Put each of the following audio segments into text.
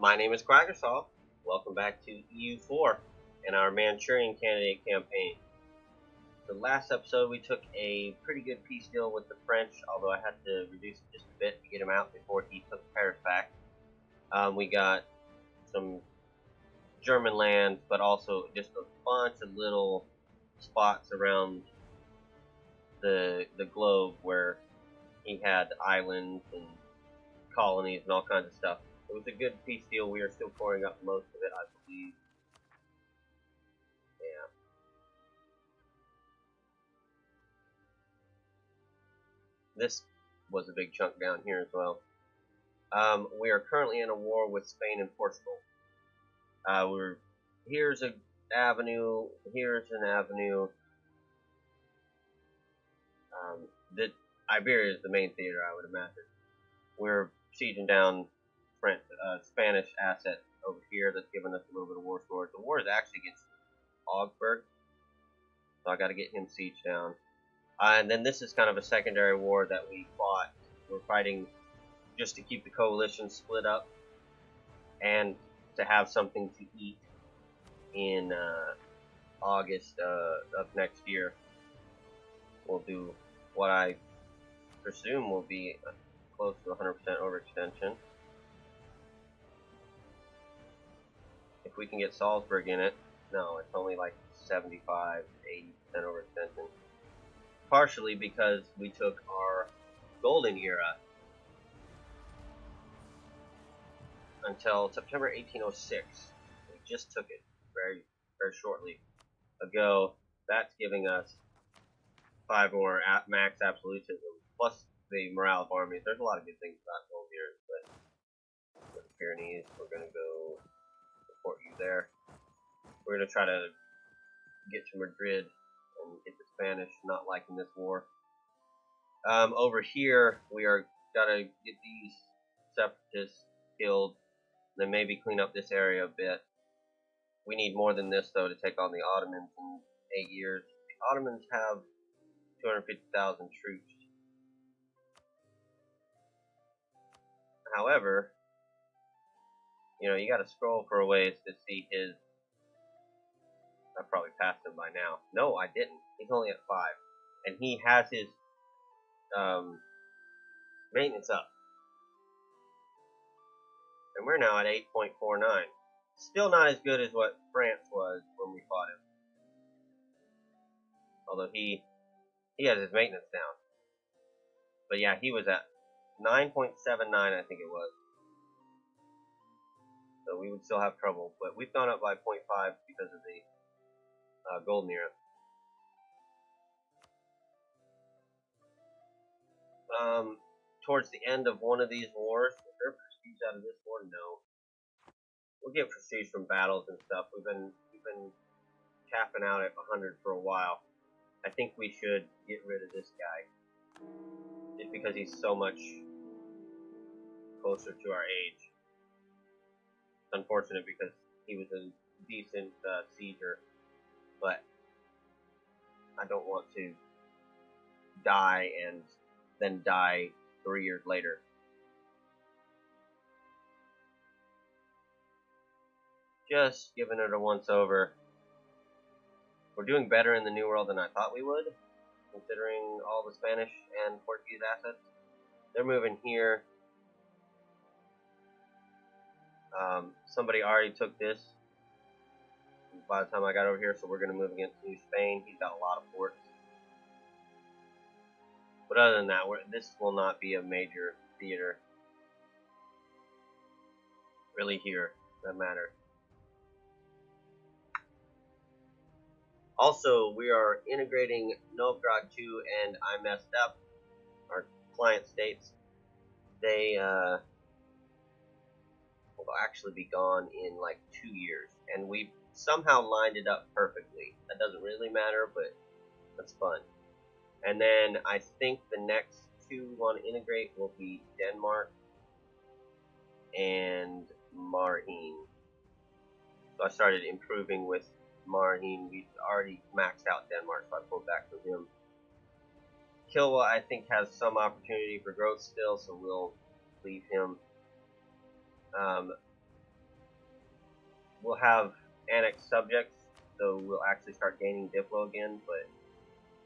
My name is Quackersaw. Welcome back to EU4 and our Manchurian Candidate campaign. The last episode we took a pretty good peace deal with the French, although I had to reduce it just a bit to get him out before he took Paris back. We got some German lands, but also just a bunch of little spots around the globe where he had islands and colonies and all kinds of stuff. It was a good peace deal. We are still pouring up most of it, I believe. Yeah. This was a big chunk down here as well. We are currently in a war with Spain and Portugal. Here's an avenue. Here's an avenue. Iberia is the main theater, I would imagine. We're sieging down Spanish asset over here that's giving us a little bit of war score. The war is actually against Augsburg, so I got to get him sieged down. And then this is kind of a secondary war that we fought. We're fighting just to keep the coalition split up and to have something to eat in August of next year. We'll do what I presume will be close to 100% overextension. If we can get Salzburg in it, no, it's only like 75 to 80% overextension. Partially because we took our golden era until September 1806. We just took it very, very shortly ago. That's giving us 5 more max absolutism, plus the morale of armies. There's a lot of good things about gold here, but for the Pyrenees, we're going to go support you there. We're going to try to get to Madrid and get the Spanish not liking this war. Over here, we are gotta get these separatists killed, then maybe clean up this area a bit. We need more than this, though, to take on the Ottomans in 8 years. The Ottomans have 250,000 troops. However, you gotta scroll for a ways to see his. I probably passed him by now. No, I didn't. He's only at 5. And he has his maintenance up. And we're now at 8.49. Still not as good as what France was when we fought him. Although he has his maintenance down. But yeah, he was at 9.79, I think it was. So we would still have trouble. But we've gone up by 0.5 because of the golden era. Towards the end of one of these wars, is there prestige out of this war? No. We'll get prestige from battles and stuff. We've been capping out at 100 for a while. I think we should get rid of this guy, just because he's so much closer to our age. It's unfortunate because he was a decent sieger, but I don't want to die and then die 3 years later. Just giving it a once over. We're doing better in the New World than I thought we would, considering all the Spanish and Portuguese assets. They're moving here. Somebody already took this by the time I got over here, so we're going to move against New Spain. He's got a lot of forts. But other than that, this will not be a major theater. Really here, that matter. Also, we are integrating Novgorod 2, and I messed up. Our client states they will actually be gone in like 2 years, and we somehow lined it up perfectly. That doesn't really matter, but that's fun. And then I think the next 2 we want to integrate will be Denmark and Marine. So I started improving with Marine. We already maxed out Denmark, so I pulled back from him. Kilwa, I think, has some opportunity for growth still, so we'll leave him. we'll have annexed subjects, so we'll actually start gaining Diplo again, but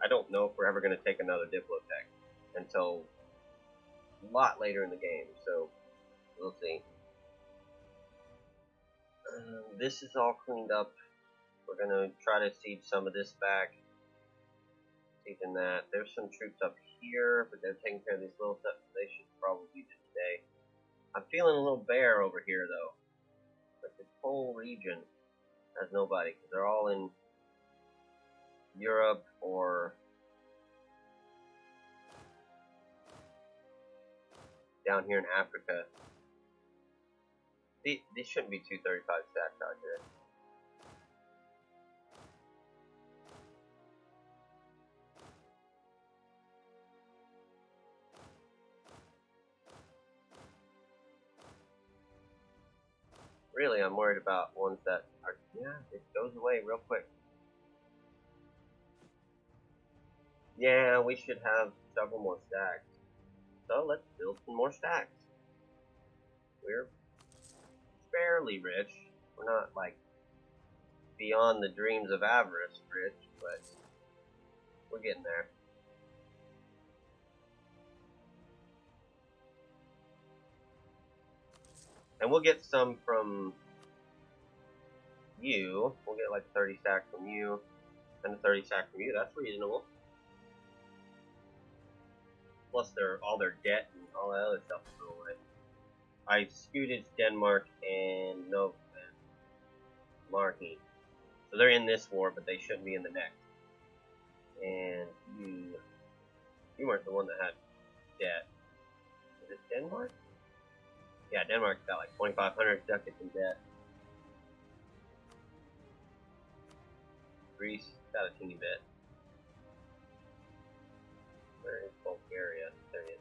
I don't know if we're ever going to take another Diplo tech until a lot later in the game, so we'll see. This is all cleaned up. We're going to try to siege some of this back. Sieging that. There's some troops up here, but they're taking care of these little stuff, so they should probably just stay. I'm feeling a little bare over here, though. Like this whole region has nobody, because they're all in Europe or down here in Africa. These shouldn't be 235 stacks out here. Really, I'm worried about ones that are, yeah, it goes away real quick. Yeah, we should have several more stacks. So let's build some more stacks. We're fairly rich. We're not like beyond the dreams of avarice rich, but we're getting there. And we'll get some from you. We'll get like 30 stacks from you, and a 30 stack from you. That's reasonable. Plus all their debt and all that other stuff will go away. I scooted Denmark and Marquis. So they're in this war, but they shouldn't be in the next. And you weren't the one that had debt. Is it Denmark? Yeah, Denmark's got like 2,500 ducats in debt. Greece got a teeny bit. Where is Bulgaria? There it is.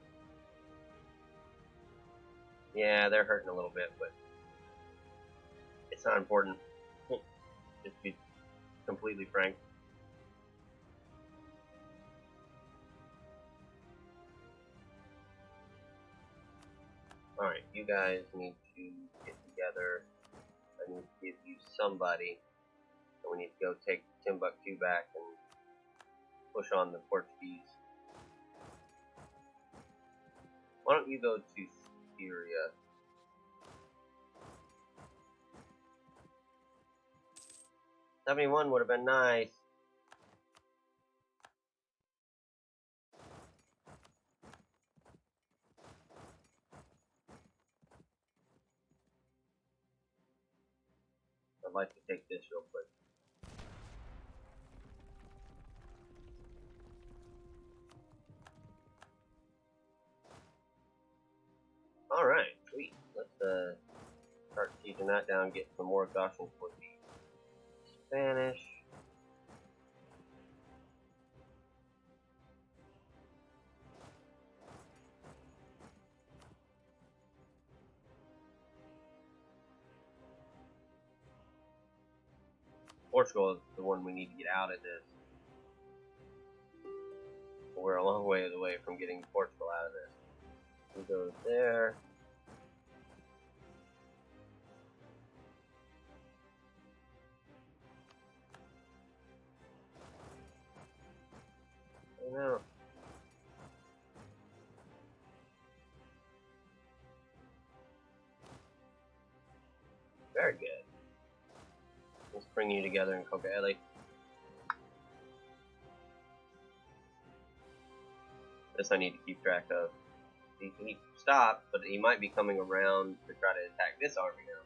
Yeah, they're hurting a little bit, but it's not important. Just to be completely frank. Alright, you guys need to get together. I need to give you somebody. And we need to go take Timbuktu back and push on the Portuguese. Why don't you go to Syria? '71 would have been nice. I'd like to take this real quick. Alright, sweet. Let's start sieging that down, get some more Gaussian for the Spanish. Portugal is the one we need to get out of this. We're a long way away from getting Portugal out of this. We go there. I know. Very good. Let's bring you together in Kokele. This I need to keep track of. He stopped, but he might be coming around to try to attack this army now.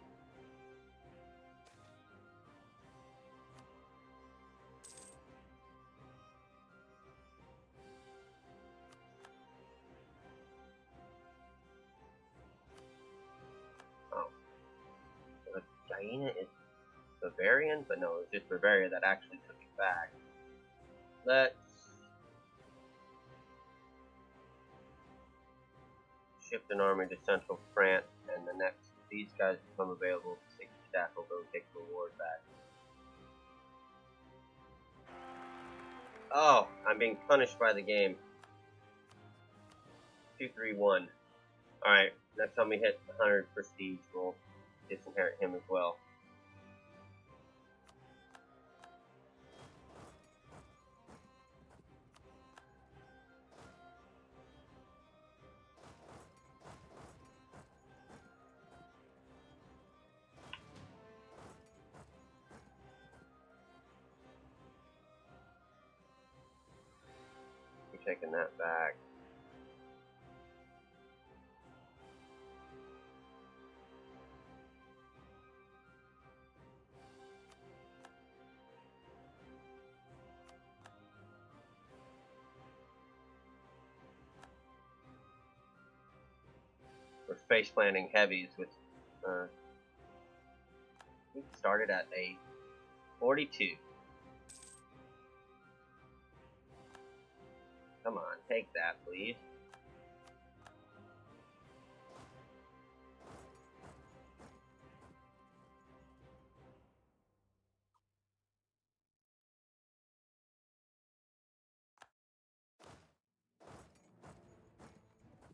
Oh. The Guyana is Bavarian? But no, it's just Bavaria that actually took it back. Let's shift an army to central France, and the next these guys become available, 60 staff will go take the reward back. Oh, I'm being punished by the game. 231. Alright, next time we hit 100 prestige, we'll disinherit him as well. taking that back. We're space planning heavies with we started at a 42. Come on, take that, please.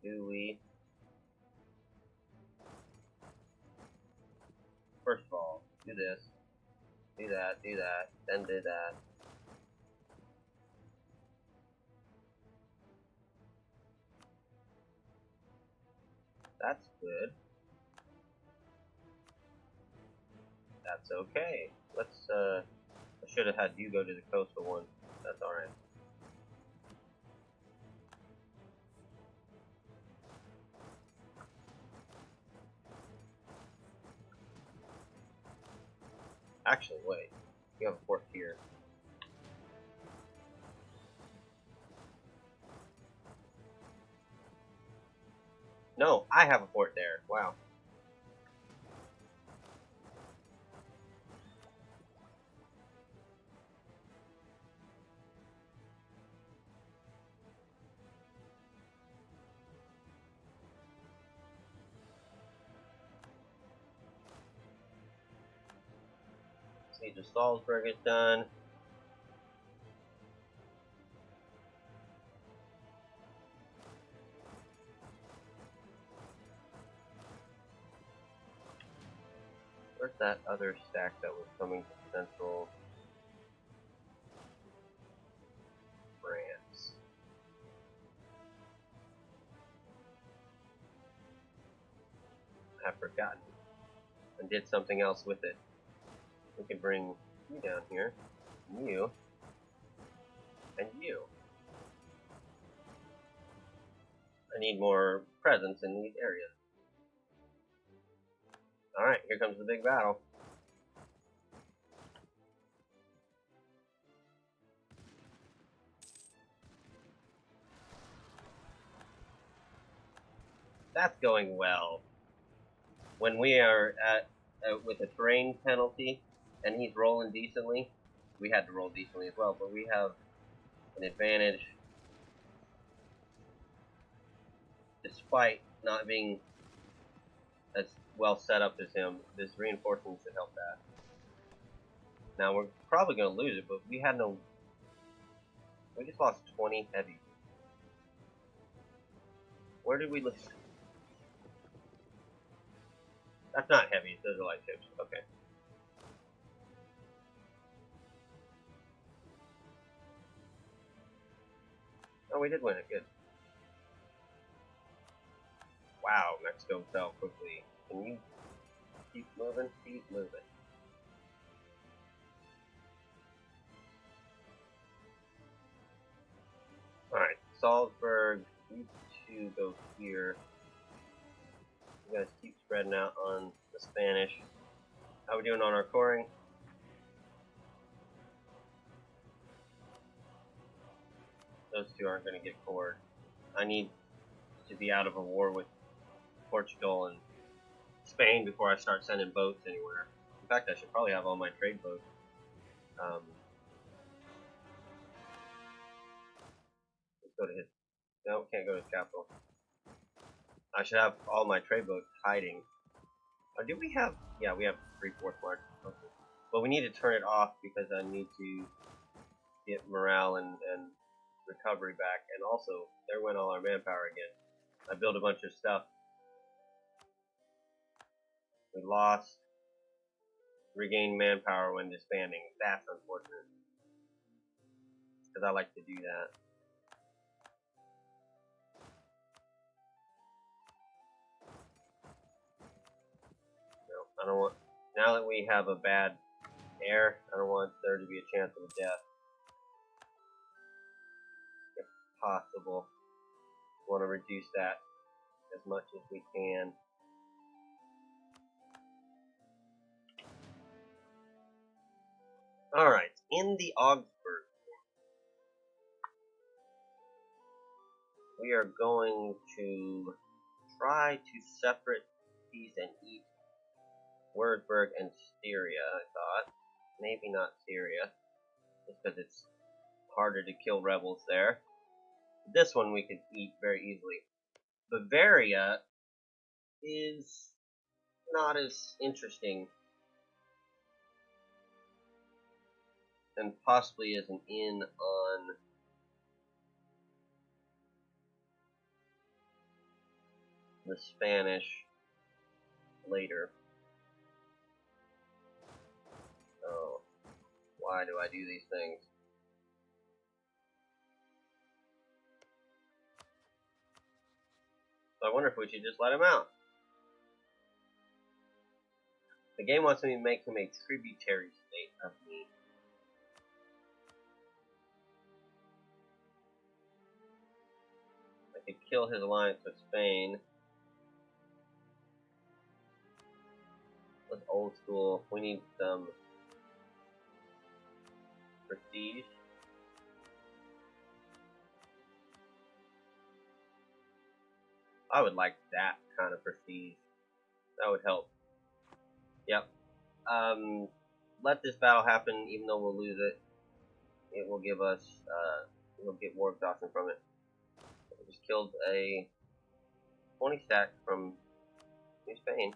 Do we? First of all, do this, do that, then do that. That's good. That's okay. Let's, I should have had you go to the coastal one. That's alright. Actually, wait. You have a fort here. No, I have a fort there. Wow. Siege of Salzburg is done. Where's that other stack that was coming to central France? I've forgotten. And did something else with it. We can bring you down here. And you. And you. I need more presence in these areas. Alright, here comes the big battle. That's going well. When we are at with a terrain penalty and he's rolling decently, we had to roll decently as well, but we have an advantage despite not being as well set up as him. This reinforcement should help that. Now we're probably going to lose it, but we had no. We just lost 20 heavy. Where did we lose? That's not heavy. Those are light ships. Okay. Oh, we did win it. Good. Wow, Mexico fell quickly. Can you keep moving? Keep moving. Alright, Salzburg, you two go here. You guys keep spreading out on the Spanish. How we doing on our coring? Those two aren't going to get cored. I need to be out of a war with Portugal and Spain before I start sending boats anywhere. In fact, I should probably have all my trade boats. Let's go to his. No, can't go to his capital. I should have all my trade boats hiding. Do we have? Yeah, we have 3/4 march. Okay. But we need to turn it off because I need to get morale and recovery back. And also, there went all our manpower again. I built a bunch of stuff. We lost. Regained manpower when disbanding. That's unfortunate. Because I like to do that. I don't want, now that we have a bad air, I don't want there to be a chance of a death. possible. Want to reduce that as much as we can. Alright, in the Augsburg, we are going to try to separate these and eat Würzburg and Styria, I thought. Maybe not Styria, just because it's harder to kill rebels there. This one we could eat very easily. Bavaria is not as interesting, and possibly is an in on the Spanish later. Oh, why do I do these things? So I wonder if we should just let him out. The game wants me to make him a tributary state of me. I could kill his alliance with Spain. That's old school. We need some prestige. I would like that kind of prestige. That would help. Yep. Let this battle happen, even though we'll lose it. It will give us, we'll get more exhaustion from it. We just killed a 20 stack from New Spain.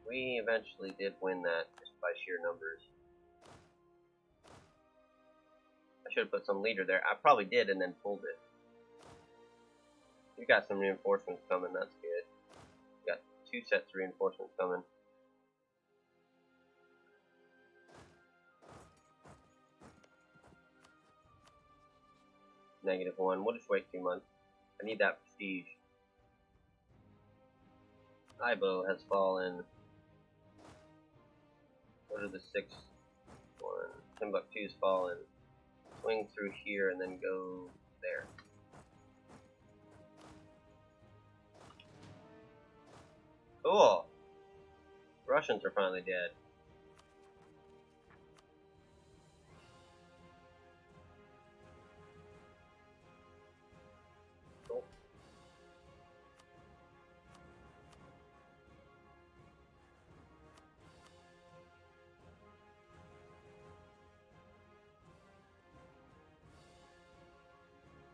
We eventually did win that just by sheer numbers. I should have put some leader there. I probably did and then pulled it. We got some reinforcements coming, that's good. We got 2 sets of reinforcements coming. -1. We'll just wait 2 months. I need that prestige. Ibo has fallen. What are the 6 one? Timbuktu's fallen. Swing through here and then go there. Cool. Russians are finally dead. Cool.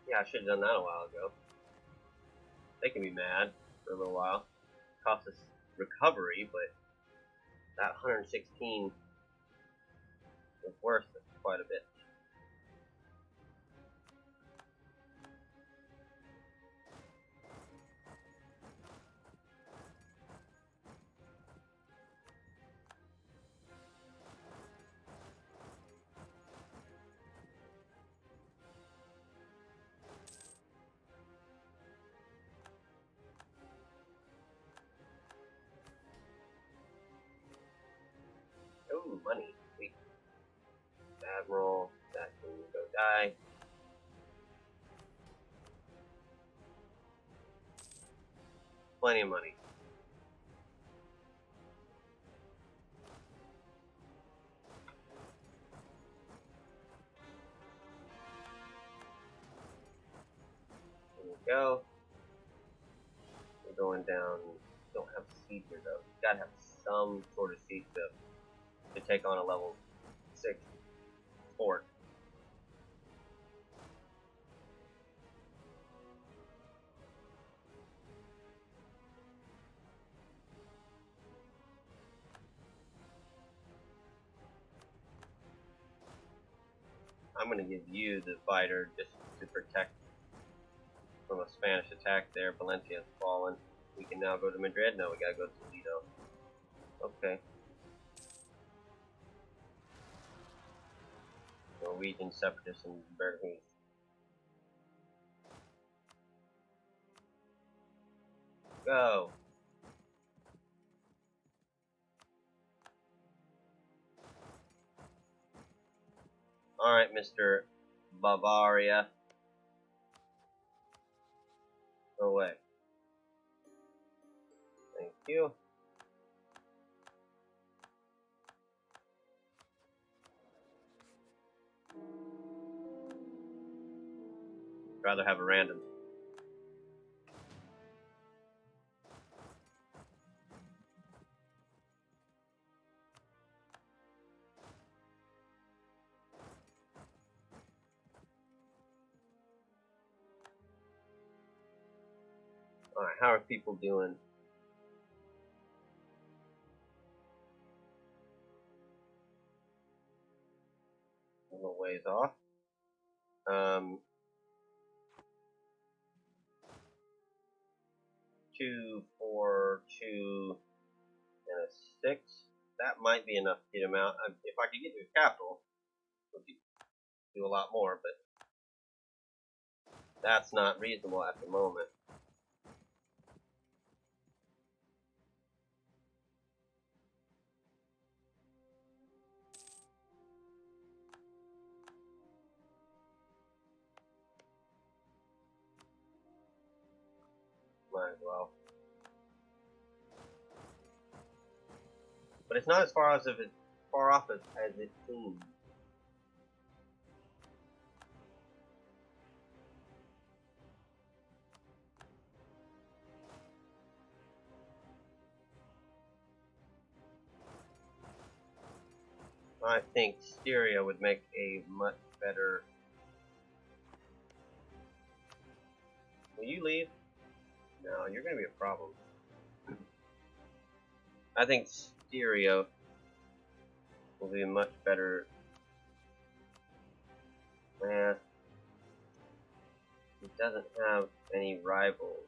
Yeah, I should have done that a while ago. They can be mad for a little while. Cost us recovery, but that 116 is worth quite a bit. Ooh, money. Sweet. Admiral, that can go die. Plenty of money. There we go. We're going down. Don't have siege here though. Gotta have some sort of siege to take on a level 6 fort. I'm going to give you the fighter just to protect from a Spanish attack there. Valencia's fallen. We can now go to Madrid. No, we gotta go to Toledo. Okay. Norwegian separatists and Burgundy. Go. Alright, Mr. Bavaria. Go away. Thank you. Rather have a random. Alright, how are people doing? A little ways off. 2, 4, 2, and a 6. That might be enough to get him out. If I could get to the capital, it would do a lot more, but that's not reasonable at the moment. Might as well. But it's not as far off as it seems. I think Styria would make a much better... Will you leave? No, you're going to be a problem. I think Styria will be a much better... Eh, it doesn't have any rivals.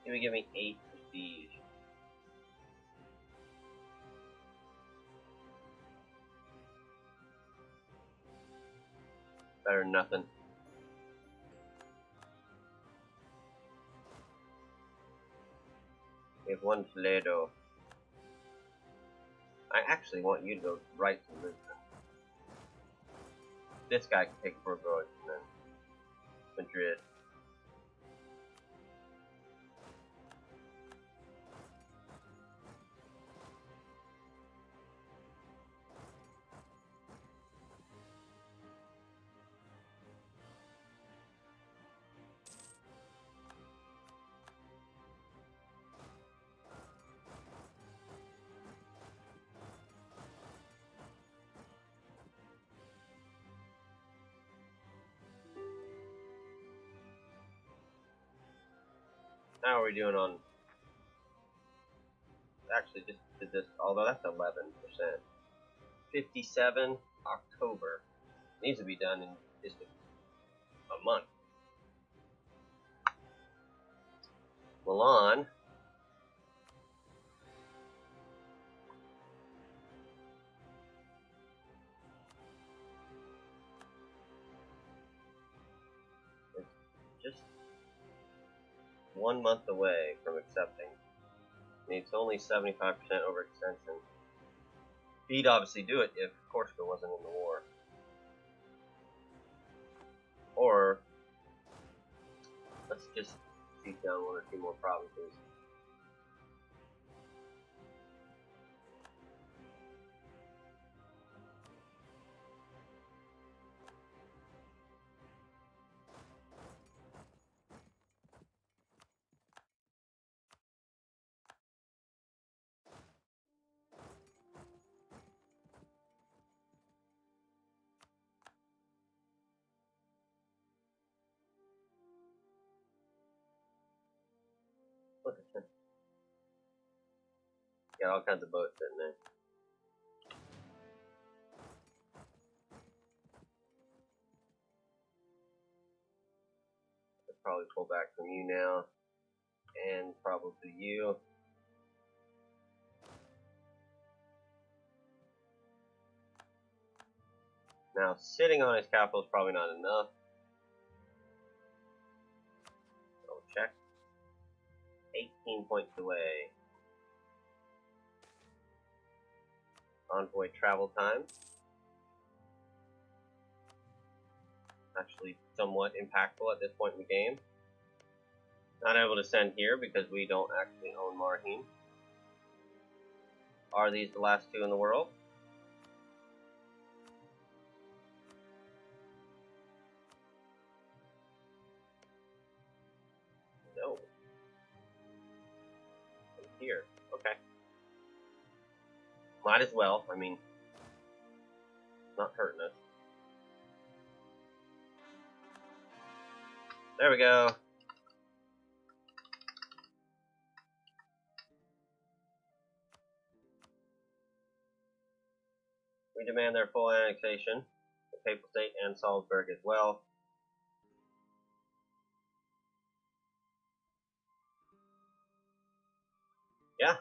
It would give me 8 prestige. Better than nothing. We have 1 Toledo. I actually want you to go right to Lisbon. This guy can take Burgos and then Madrid. How are we doing on... Actually, just did this, although that's 11%. 57 October. Needs to be done in just a month. Milan. It's just 1 month away from accepting. It's only 75% overextension. He'd obviously do it if Corsica wasn't in the war. Or, let's just seize down 1 or 2 more provinces. Look at that. Got all kinds of boats in there. I'll probably pull back from you now. And probably you. Now, sitting on his capital is probably not enough. check. 18 points away. Envoy travel time. Actually somewhat impactful at this point in the game. Not able to send here because we don't actually own Marheen. Are these the last two in the world? No. Here. Okay. Might as well. I mean, not hurting us. There we go. We demand their full annexation, the Papal State and Salzburg as well. Yeah.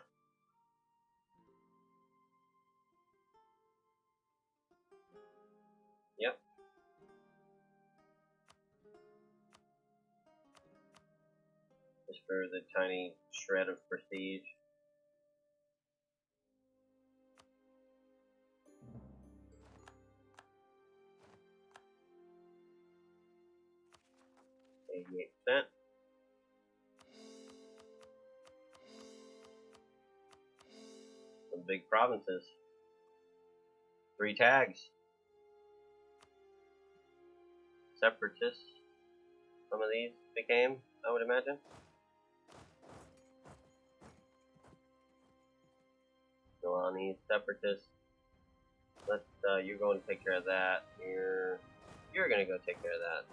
Yep. Just for the tiny shred of prestige. %. Some big provinces. 3 tags. Separatists. Some of these became, I would imagine. Milani, separatists. Let's. You're going to take care of that. You're going to go take care of that.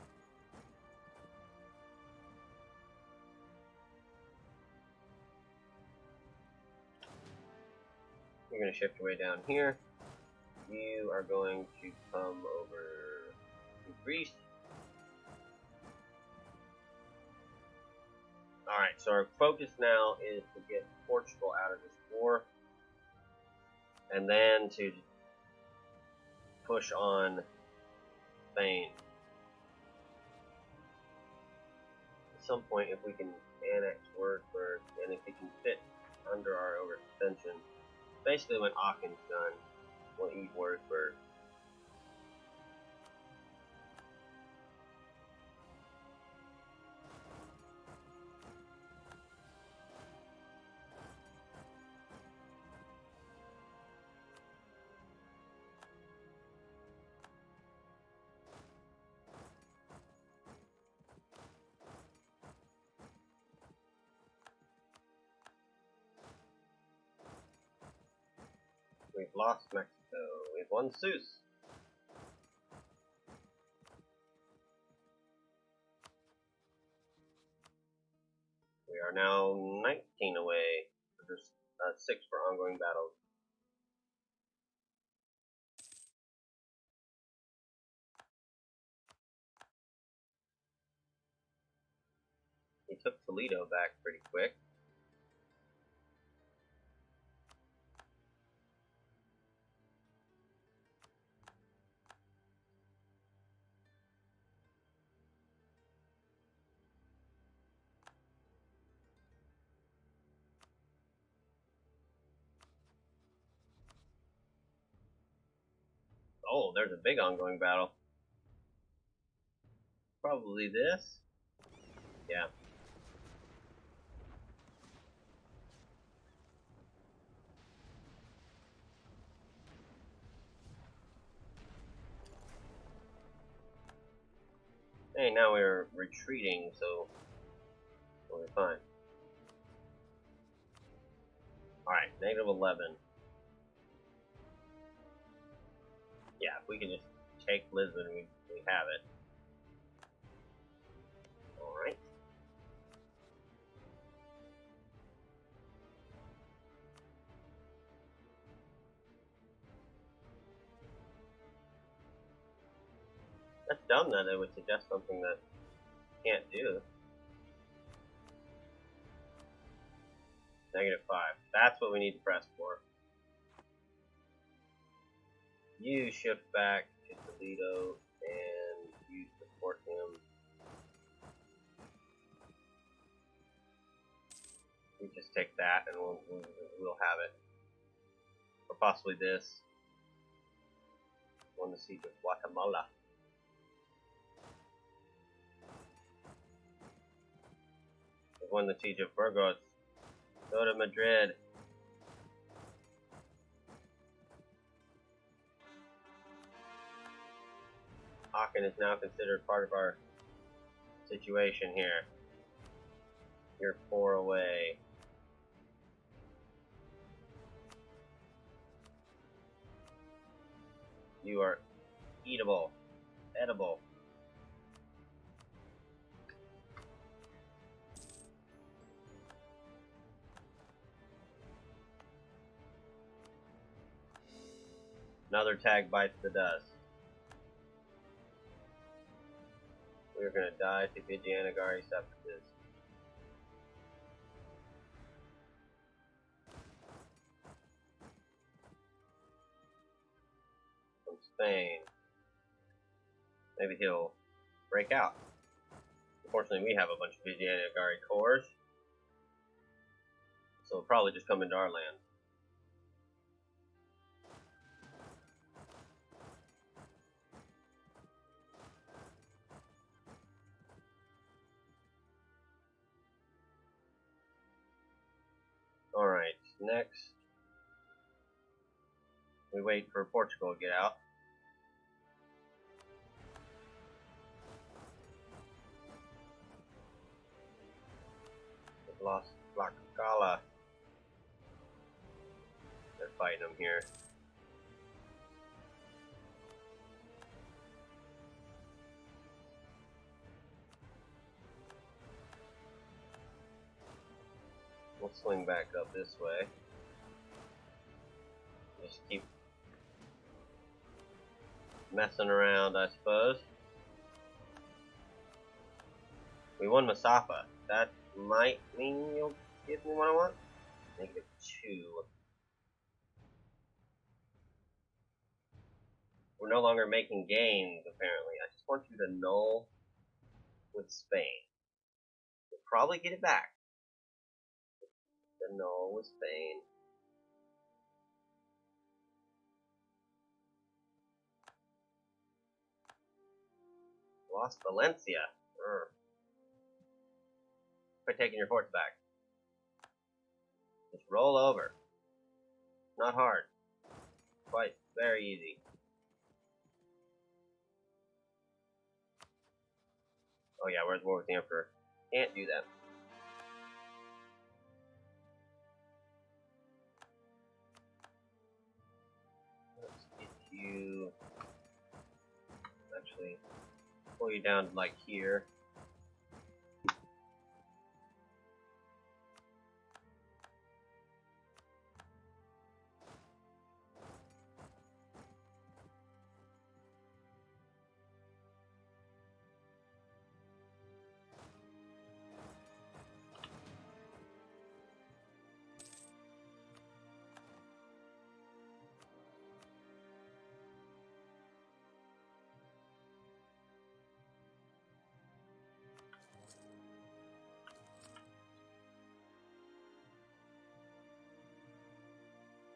You're going to shift your way down here. You are going to come over to Greece. Alright, so our focus now is to get Portugal out of this war. And then to push on Spain. At some point, if we can annex Würzburg, and if it can fit under our overextension, basically when Aachen's done, we'll eat Würzburg. We've lost Mexico. We've won Seuss. We are now 19 away. There's 6 for ongoing battles. He took Toledo back pretty quick. Oh, there's a big ongoing battle. Probably this. Yeah. Hey, now we're retreating, so we're fine. Alright, -11. Yeah, if we can just take Lisbon, we have it. Alright. That's dumb that it would suggest something that you can't do. -5. That's what we need to press for. You shift back to Toledo and you support him. We just take that and we'll have it. Or possibly this. Won the siege of Guatemala. We won the siege of Burgos. Go to Madrid. Aachen is now considered part of our situation here. You're 4 away. You are eatable, edible. Another tag bites the dust. We're gonna die to Vijayanagari Septus. From Spain. Maybe he'll break out. Unfortunately, we have a bunch of Vijayanagari cores. So he'll probably just come into our land. Alright, next we wait for Portugal to get out. We've lost Tlaxcala. They're fighting them here. We'll swing back up this way. Just keep messing around, I suppose. We won Masafa. That might mean you'll give me what I want. -2. We're no longer making gains, apparently. I just want you to null with Spain. We'll probably get it back. The null with Spain. Lost Valencia. Quit taking your forts back. Just roll over. Not hard. Quite very easy. Oh yeah, where's war with the Emperor? Can't do that. Let's get you... Actually, pull you down to like here.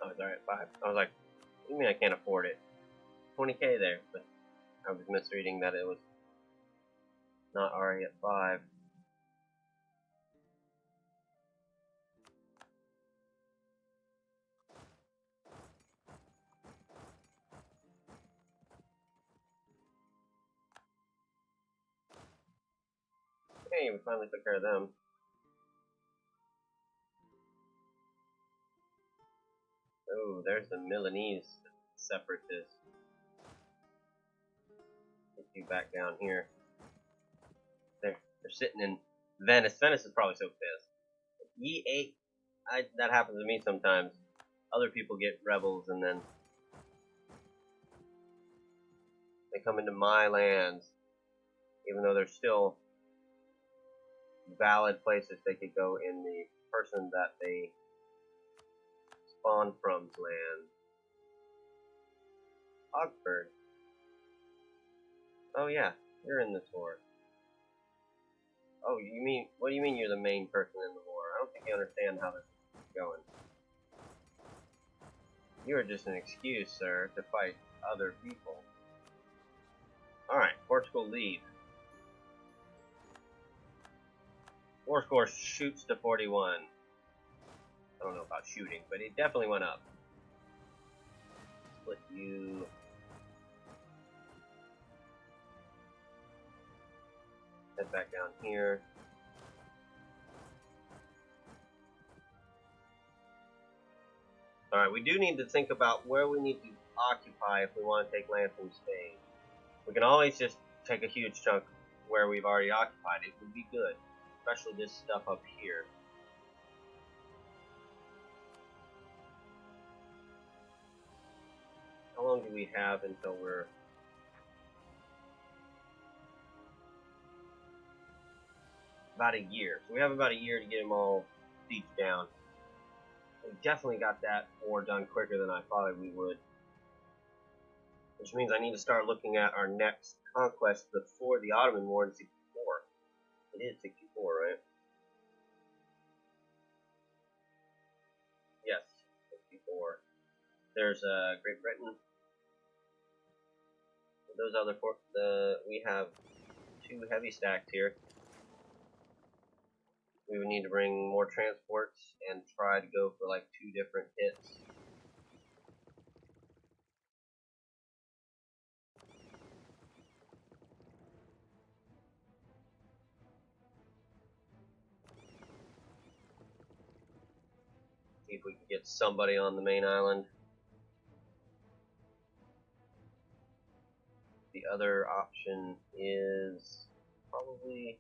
Oh, it's already at 5. I was like, what do you mean I can't afford it? 20k there, but I was misreading that it was not already at 5. Okay, we finally took care of them. Oh, there's the Milanese separatists. Get you back down here. They're sitting in Venice. Venice is probably so pissed. E8, that happens to me sometimes. Other people get rebels and then they come into my lands, even though they're still valid places they could go in the person that they spawned from's land. Augsburg. Oh yeah, you're in this war. Oh, you mean, what do you mean you're the main person in the war? I don't think can't understand how this is going. You are just an excuse, sir, to fight other people. Alright, Portugal lead. War score shoots to 41. I don't know about shooting, but it definitely went up. Split you. Head back down here. Alright, we do need to think about where we need to occupy if we want to take land from Spain. We can always just take a huge chunk where we've already occupied. It would be good, especially this stuff up here. How long do we have until we're... About a year. So we have about a year to get them all sieged down. We definitely got that war done quicker than I thought we would. Which means I need to start looking at our next conquest before the Ottoman War in 64. It is 64, right? Yes, 64. There's Great Britain. Those other four, we have 2 heavy stacks here. We would need to bring more transports and try to go for like 2 different hits. See if we can get somebody on the main island. The other option is probably,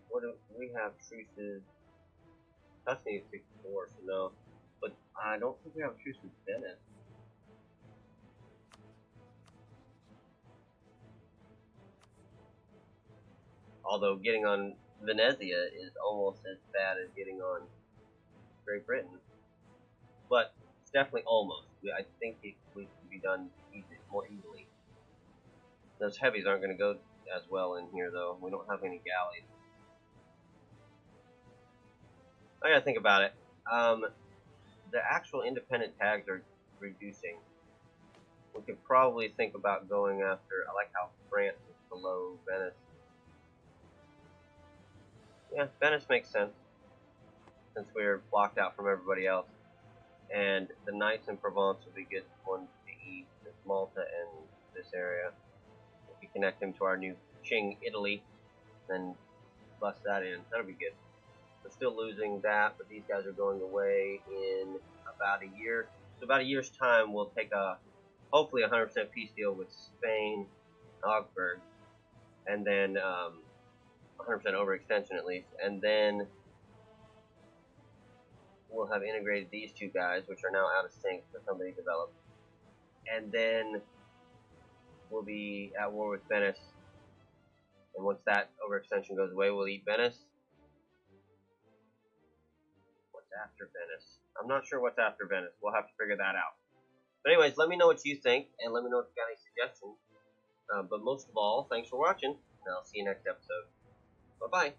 what do we have truces? Tuscany is 64, so no. But I don't think we have a truce with Venice. Although getting on Venezia is almost as bad as getting on Great Britain. But it's definitely almost. I think it can be done more easily. Those heavies aren't going to go as well in here, though. We don't have any galleys. I gotta think about it. The actual independent tags are reducing. We could probably think about going after... I like how France is below Venice. Yeah, Venice makes sense, since we're blocked out from everybody else. And the Knights in Provence would be good ones to eat. There's Malta and this area. If we connect them to our new Qing, Italy, then bust that in. That'll be good. We're still losing that, but these guys are going away in about a year. So about a year's time, we'll take a, hopefully 100% peace deal with Spain, Augsburg, and then 100% overextension at least, and then we'll have integrated these 2 guys, which are now out of sync for somebody developed, and then we'll be at war with Venice, and once that overextension goes away, we'll eat Venice. What's after Venice? I'm not sure what's after Venice. We'll have to figure that out. But anyways, let me know what you think, and let me know if you got any suggestions. But most of all, thanks for watching, and I'll see you next episode. Bye-bye.